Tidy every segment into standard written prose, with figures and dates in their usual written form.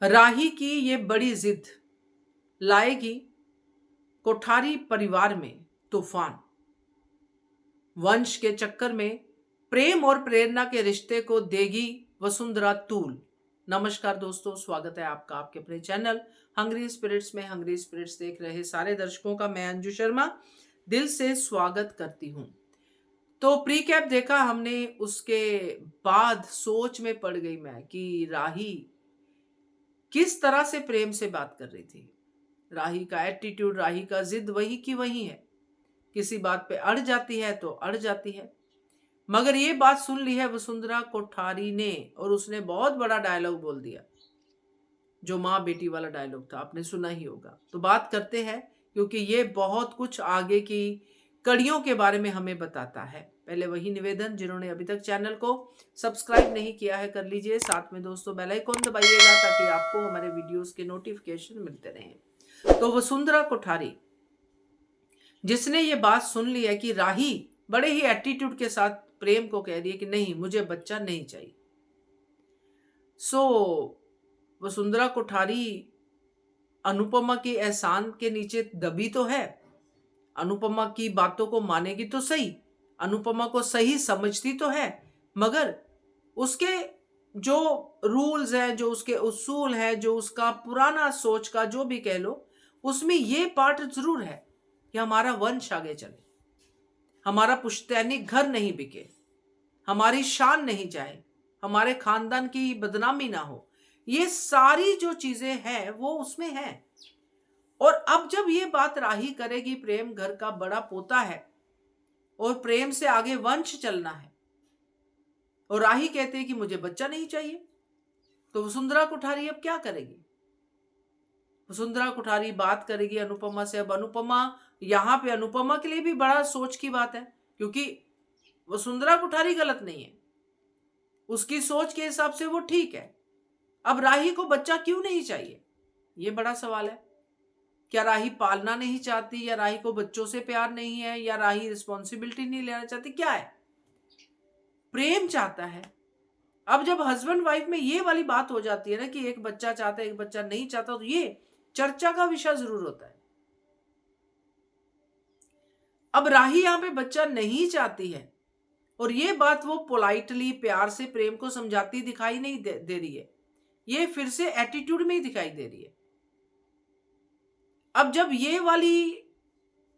राही की ये बड़ी जिद लाएगी कोठारी परिवार में तूफान। वंश के चक्कर में प्रेम और प्रेरणा के रिश्ते को देगी वसुंधरा तूल। नमस्कार दोस्तों, स्वागत है आपका आपके अपने चैनल हंग्री स्पिरिट्स में। हंग्री स्पिरिट्स देख रहे सारे दर्शकों का मैं अंजू शर्मा दिल से स्वागत करती हूं। तो प्री कैप देखा हमने, उसके बाद सोच में पड़ गई मैं कि राही किस तरह से प्रेम से बात कर रही थी। राही का एटीट्यूड, राही का जिद वही की वही है। किसी बात पे अड़ जाती है तो अड़ जाती है। मगर ये बात सुन ली है वसुंधरा कोठारी ने, और उसने बहुत बड़ा डायलॉग बोल दिया, जो माँ बेटी वाला डायलॉग था, आपने सुना ही होगा। तो बात करते हैं, क्योंकि ये बहुत कुछ आगे की कड़ियों के बारे में हमें बताता है। पहले वही निवेदन, जिन्होंने अभी तक चैनल को सब्सक्राइब नहीं किया है कर लीजिए, साथ में दोस्तों बेल आइकन दबाइएगा ताकि आपको हमारे वीडियोस के नोटिफिकेशन मिलते रहें। तो वसुंधरा कोठारी जिसने ये बात सुन ली है कि राही बड़े ही एटीट्यूड के साथ प्रेम को कह रही है कि नहीं, मुझे बच्चा नहीं चाहिए। वसुंधरा कोठारी अनुपमा के एहसान के नीचे दबी तो है। अनुपमा की बातों को मानेगी तो सही, अनुपमा को सही समझती तो है, मगर उसके जो रूल्स हैं, जो उसके उसूल हैं, जो उसका पुराना सोच का जो भी कह लो, उसमें ये पार्ट जरूर है कि हमारा वंश आगे चले, हमारा पुश्तैनी घर नहीं बिके, हमारी शान नहीं जाए, हमारे खानदान की बदनामी ना हो। ये सारी जो चीजें हैं वो उसमें हैं। और अब जब ये बात राही करेगी, प्रेम घर का बड़ा पोता है और प्रेम से आगे वंश चलना है, और राही कहते हैं कि मुझे बच्चा नहीं चाहिए, तो वसुंधरा कोठारी अब क्या करेगी? वसुंधरा कोठारी बात करेगी अनुपमा से। अब अनुपमा, यहां पे अनुपमा के लिए भी बड़ा सोच की बात है, क्योंकि वसुंधरा कोठारी गलत नहीं है, उसकी सोच के हिसाब से वो ठीक है। अब राही को बच्चा क्यों नहीं चाहिए, ये बड़ा सवाल है। क्या राही पालना नहीं चाहती, या राही को बच्चों से प्यार नहीं है, या राही रिस्पॉन्सिबिलिटी नहीं लेना चाहती, क्या है? प्रेम चाहता है। अब जब हस्बैंड वाइफ में ये वाली बात हो जाती है ना कि एक बच्चा चाहता है एक बच्चा नहीं चाहता, तो ये चर्चा का विषय जरूर होता है। अब राही यहां पे बच्चा नहीं चाहती है, और ये बात वो पोलाइटली प्यार से प्रेम को समझाती दिखाई नहीं दे रही है, ये फिर से एटीट्यूड में ही दिखाई दे रही है। अब जब ये वाली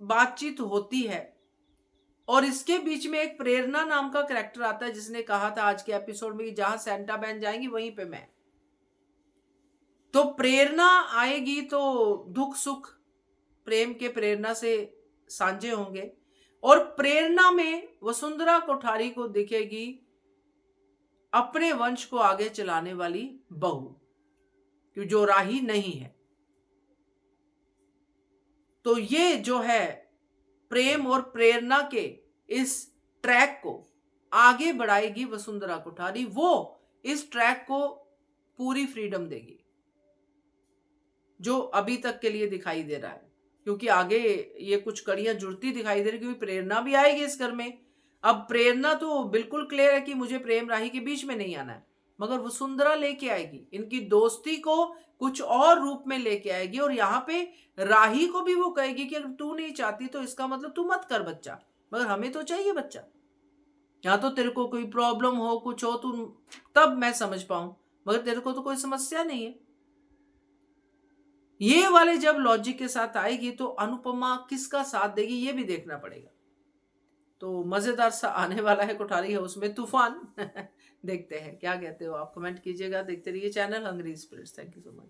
बातचीत होती है, और इसके बीच में एक प्रेरणा नाम का कैरेक्टर आता है, जिसने कहा था आज के एपिसोड में कि जहां सेंटा बहन जाएंगी वहीं पे मैं। तो प्रेरणा आएगी तो दुख सुख प्रेम के प्रेरणा से साझे होंगे, और प्रेरणा में वसुंधरा कोठारी को दिखेगी अपने वंश को आगे चलाने वाली बहू, जो राही नहीं है। तो ये जो है प्रेम और प्रेरणा के इस ट्रैक को आगे बढ़ाएगी वसुंधरा कोठारी। वो इस ट्रैक को पूरी फ्रीडम देगी जो अभी तक के लिए दिखाई दे रहा है, क्योंकि आगे ये कुछ कड़ियां जुड़ती दिखाई दे रही, क्योंकि प्रेरणा भी आएगी इस घर में। अब प्रेरणा तो बिल्कुल क्लियर है कि मुझे प्रेम राही के बीच में नहीं आना है, मगर वसुंधरा लेके आएगी इनकी दोस्ती को कुछ और रूप में लेके आएगी। और यहाँ पे राही को भी वो कहेगी कि अगर तू नहीं चाहती तो इसका मतलब तू मत कर बच्चा, मगर हमें तो चाहिए बच्चा। या तो तेरे को कोई प्रॉब्लम हो, कुछ हो, तू तब मैं समझ पाऊं, मगर तेरे को तो कोई समस्या नहीं है। ये वाले जब लॉजिक के साथ आएगी तो अनुपमा किसका साथ देगी, ये भी देखना पड़ेगा। तो मजेदार सा आने वाला है कोठारी है उसमें तूफान। देखते हैं क्या कहते हो आप, कमेंट कीजिएगा। देखते रहिए channel hungry spirits. Thank you so much.